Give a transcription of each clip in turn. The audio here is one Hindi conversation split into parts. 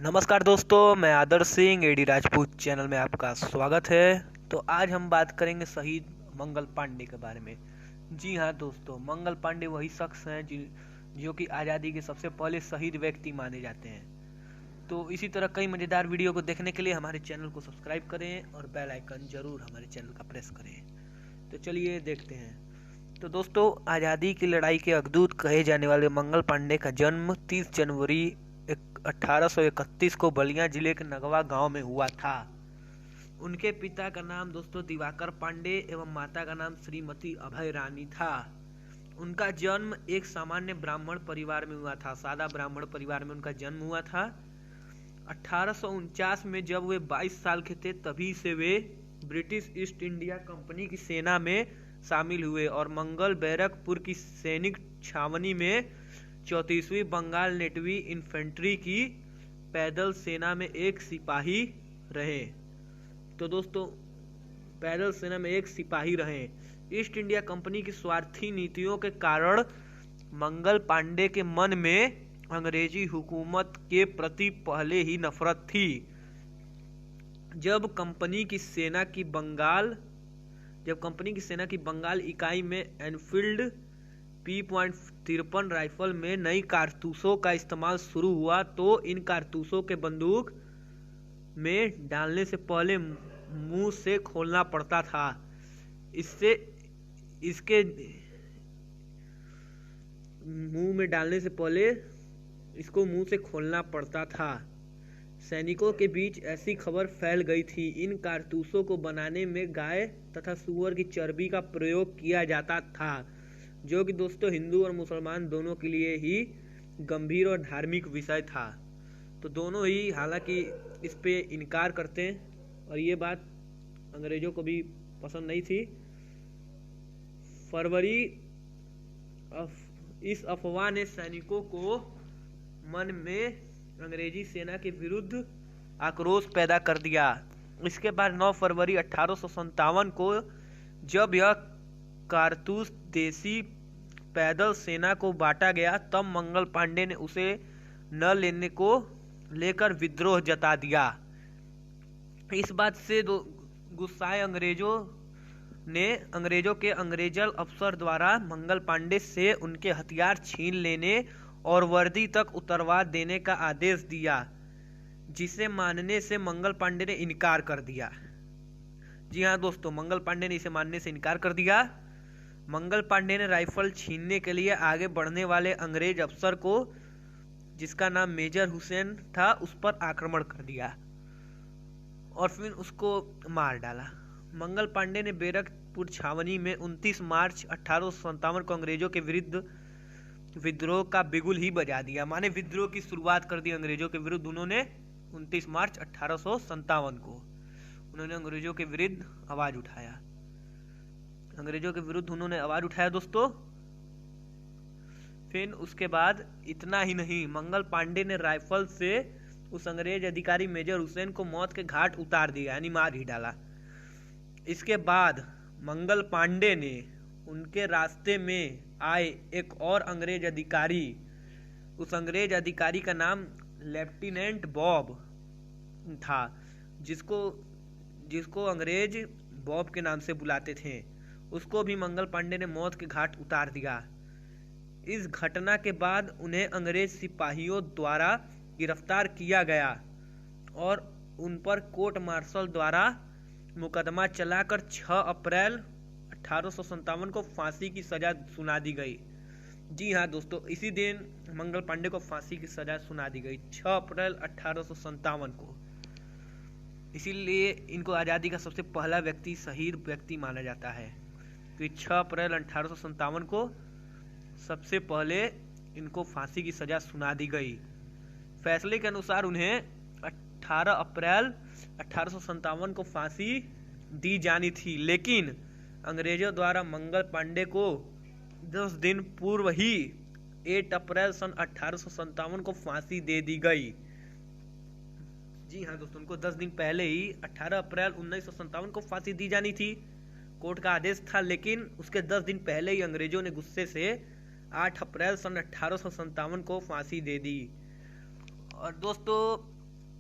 नमस्कार दोस्तों, मैं आदर्श सिंह एडी राजपूत चैनल में आपका स्वागत है। तो आज हम बात करेंगे शहीद मंगल पांडे के बारे में। जी हाँ दोस्तों, मंगल पांडे वही शख्स हैं जो कि आज़ादी के सबसे पहले शहीद व्यक्ति माने जाते हैं। तो इसी तरह कई मज़ेदार वीडियो को देखने के लिए हमारे चैनल को सब्सक्राइब करें और बेल आइकन जरूर हमारे चैनल का प्रेस करें। तो चलिए देखते हैं। तो दोस्तों, आज़ादी की लड़ाई के अग्रदूत कहे जाने वाले मंगल पांडे का जन्म 30 जनवरी 1831 को बलिया जिले के नगवा गांव में हुआ था। उनके पिता का नाम दोस्तों दिवाकर पांडे एवं माता का नाम श्रीमती अभय रानी था। उनका जन्म एक सामान्य ब्राह्मण परिवार में हुआ था, सादा ब्राह्मण परिवार में उनका जन्म हुआ था। 1849 में जब वे 22 साल के थे तभी से वे ब्रिटिश ईस्ट इंडिया कंपनी की सेना में शामिल हुए और मंगल बैरकपुर की सैनिक छावनी में 34वीं बंगाल नेटिव इन्फेंट्री की पैदल सेना में एक सिपाही रहे। तो दोस्तों, पैदल सेना में एक सिपाही रहे। ईस्ट इंडिया कंपनी की स्वार्थी नीतियों के कारण मंगल पांडे के मन में अंग्रेजी हुकूमत के प्रति पहले ही नफरत थी। जब कंपनी की सेना की बंगाल इकाई में एनफील्ड P.53 राइफल में नई कारतूसों का इस्तेमाल शुरू हुआ तो इन कारतूसों के बंदूक में डालने से पहले मुंह से खोलना पड़ता था। इसके मुंह में डालने से पहले इसको मुंह से खोलना पड़ता था। सैनिकों के बीच ऐसी खबर फैल गई थी। इन कारतूसों को बनाने में गाय तथा सूअर की चर्बी का प्रयोग किया जाता था, जो कि दोस्तों हिंदू और मुसलमान दोनों के लिए ही गंभीर और धार्मिक विषय था। तो दोनों ही हालांकि इस पे इनकार करते हैं और ये बात अंग्रेजों को भी पसंद नहीं थी। इस अफवाह ने सैनिकों को मन में अंग्रेजी सेना के विरुद्ध आक्रोश पैदा कर दिया। इसके बाद 9 फरवरी 1857 को जब यह कारतूस देसी पैदल सेना को बांटा गया तब मंगल पांडे ने उसे न लेने को लेकर विद्रोह जता दिया। इस बात से गुस्साए अंग्रेजों के अंग्रेजल अफसर द्वारा मंगल पांडे से उनके हथियार छीन लेने और वर्दी तक उतरवा देने का आदेश दिया, जिसे मानने से मंगल पांडे ने इनकार कर दिया। जी हाँ दोस्तों, मंगल पांडे ने इसे मानने से इनकार कर दिया। मंगल पांडे ने राइफल छीनने के लिए आगे बढ़ने वाले अंग्रेज अफसर को, जिसका नाम मेजर हुसैन था, उस पर आक्रमण कर दिया और फिर उसको मार डाला। मंगल पांडे ने बैरकपुर छावनी में 29 मार्च 1857 को अंग्रेजों के विरुद्ध विद्रोह का बिगुल ही बजा दिया, माने विद्रोह की शुरुआत कर दी अंग्रेजों के विरुद्ध। उन्होंने 29 मार्च 1857 को उन्होंने अंग्रेजों के विरुद्ध आवाज उठाया दोस्तों। फिर उसके बाद इतना ही नहीं, मंगल पांडे ने राइफल से उस अंग्रेज अधिकारी मेजर हुसैन को मौत के घाट उतार दिया, यानी मार ही डाला। इसके बाद मंगल पांडे ने उनके रास्ते में आए एक और अंग्रेज अधिकारी, उस अंग्रेज अधिकारी का नाम लेफ्टिनेंट बॉब था, जिसको अंग्रेज बॉब के नाम से बुलाते थे, उसको भी मंगल पांडे ने मौत के घाट उतार दिया। इस घटना के बाद उन्हें अंग्रेज सिपाहियों द्वारा गिरफ्तार किया गया और उन पर कोर्ट मार्शल द्वारा मुकदमा चलाकर 6 अप्रैल 1857 को फांसी की सजा सुना दी गई। जी हाँ दोस्तों, इसी दिन मंगल पांडे को फांसी की सजा सुना दी गई 6 अप्रैल 1857 को। इसीलिए इनको आज़ादी का सबसे पहला शहीद व्यक्ति माना जाता है। तो 6 अप्रैल 1857 को सबसे पहले इनको फांसी की सजा सुना दी गई। फैसले के अनुसार उन्हें 18 अप्रैल 1857 को फांसी दी जानी थी, लेकिन अंग्रेजों द्वारा मंगल पांडे को 10 दिन पूर्व ही 8 अप्रैल सन 1857 को फांसी दे दी गई। जी हाँ दोस्तों, उनको 10 दिन पहले ही 18 अप्रैल 1957 को फांसी दी जानी थी, कोर्ट का आदेश था, लेकिन उसके 10 दिन पहले ही अंग्रेजों ने गुस्से से 8 अप्रैल सन 1857 को फांसी दे दी। और दोस्तों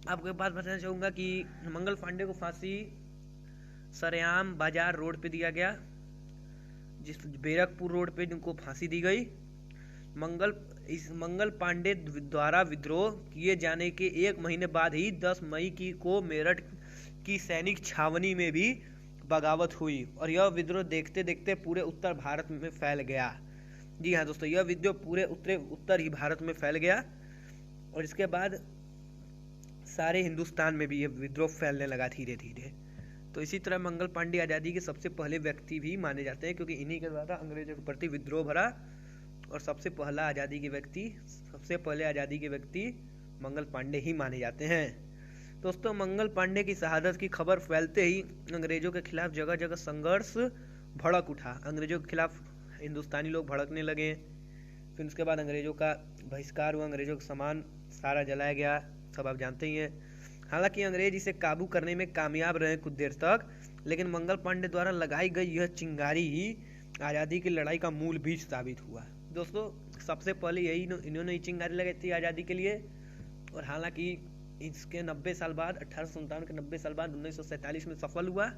आपको एक बात बताना चाहूँगा कि मंगल पांडे को फांसी सरेआम बाजार रोड पे दिया गया, जिस बैरकपुर रोड पे जिनको फांसी दी गई। मंगल पांडे द्वारा विद्रोह किए जाने के 1 महीने बाद ही 10 मई को मेरठ की सैनिक छावनी में भी बगावत हुई और यह विद्रोह देखते देखते पूरे उत्तर भारत में फैल गया। जी हाँ दोस्तों, यह विद्रोह पूरे उत्तर ही भारत में फैल गया और इसके बाद सारे हिंदुस्तान में भी यह विद्रोह फैलने लगा धीरे धीरे। तो इसी तरह मंगल पांडे आज़ादी के सबसे पहले व्यक्ति भी माने जाते हैं, क्योंकि इन्हीं के द्वारा अंग्रेजों के प्रति विद्रोह भरा और सबसे पहले आज़ादी के व्यक्ति मंगल पांडे ही माने जाते हैं। दोस्तों, मंगल पांडे की शहादत की खबर फैलते ही अंग्रेजों के खिलाफ जगह जगह संघर्ष भड़क उठा। अंग्रेजों के खिलाफ हिंदुस्तानी लोग भड़कने लगे। फिर उसके बाद अंग्रेजों का बहिष्कार हुआ, अंग्रेजों का सामान सारा जलाया गया, सब आप जानते ही हैं। हालांकि अंग्रेज इसे काबू करने में कामयाब रहे कुछ देर तक, लेकिन मंगल पांडे द्वारा लगाई गई यह चिंगारी ही आज़ादी की लड़ाई का मूल बीज साबित हुआ। दोस्तों, सबसे पहले इन्होंने चिंगारी लगाई थी आज़ादी के लिए, और हालांकि इसके 90 साल बाद 1857 के 90 साल बाद 1947 में सफल हुआ,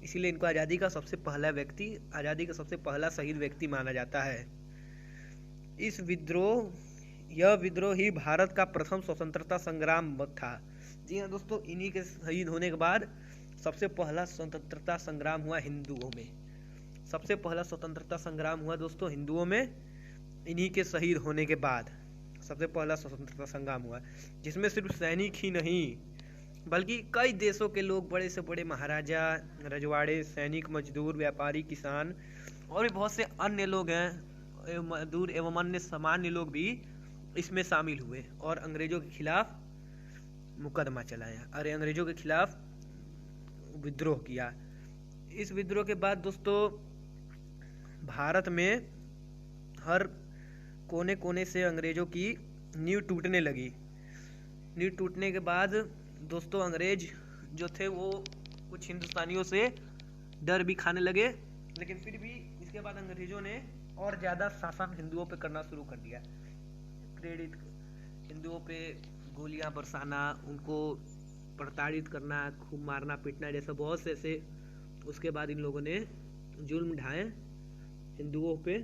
इसीलिए इनको आज़ादी का सबसे पहला शहीद व्यक्ति माना जाता है। यह विद्रोह ही भारत का प्रथम स्वतंत्रता संग्राम था। जी हाँ दोस्तों, इन्हीं के शहीद होने के बाद सबसे पहला स्वतंत्रता संग्राम हुआ हिंदुओं में। सबसे पहला स्वतंत्रता संग्राम हुआ दोस्तों हिंदुओं में, इन्हीं के शहीद होने के बाद सबसे पहला स्वतंत्रता संग्राम हुआ, जिसमें सिर्फ सैनिक ही नहीं बल्कि कई देशों के लोग, बड़े से बड़े महाराजा, रजवाड़े, सैनिक, मजदूर, व्यापारी, किसान और भी बहुत से अन्य लोग हैं, मजदूर एवं अन्य सामान्य लोग भी इसमें शामिल हुए और अंग्रेजों के खिलाफ मुकदमा चलाया, अंग्रेजों के खिलाफ विद्रोह किया। इस विद्रोह के बाद दोस्तों भारत में हर कोने कोने से अंग्रेजों की नींव टूटने लगी। नींव टूटने के बाद दोस्तों अंग्रेज जो थे वो कुछ हिंदुस्तानियों से डर भी खाने लगे, लेकिन फिर भी इसके बाद अंग्रेजों ने और ज़्यादा शासन हिंदुओं पे करना शुरू कर दिया। हिंदुओं पे गोलियां बरसाना, उनको प्रताड़ित करना, खूब मारना पीटना, जैसा बहुत से ऐसे उसके बाद इन लोगों ने जुल्म ढाए हिंदुओं पे,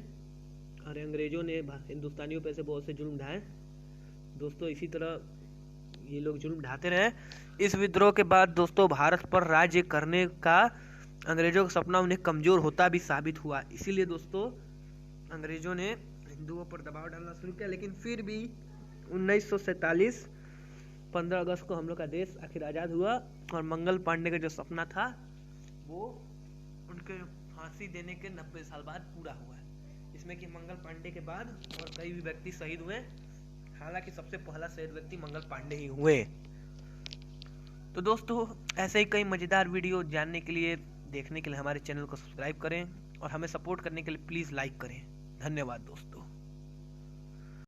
और अंग्रेजों ने हिंदुस्तानियों पे ऐसे बहुत से जुल्म ढाए। दोस्तों इसी तरह ये लोग जुल्म ढाते रहे। इस विद्रोह के बाद दोस्तों भारत पर राज्य करने का अंग्रेजों का सपना उन्हें कमजोर होता भी साबित हुआ। इसीलिए दोस्तों अंग्रेजों ने हिंदुओं पर दबाव डालना शुरू किया, लेकिन फिर भी 1947 15 अगस्त को हम लोग का देश आखिर आज़ाद हुआ और मंगल पांडे का जो सपना था वो उनके फांसी देने के 90 साल बाद पूरा हुआ। इसमें कि मंगल पांडे के बाद और कई भी व्यक्ति शहीद हुए, हालांकि सबसे पहला शहीद व्यक्ति मंगल पांडे ही हुए। तो दोस्तों ऐसे ही कई मज़ेदार वीडियो जानने के लिए, देखने के लिए हमारे चैनल को सब्सक्राइब करें और हमें सपोर्ट करने के लिए प्लीज़ लाइक करें। धन्यवाद दोस्तों।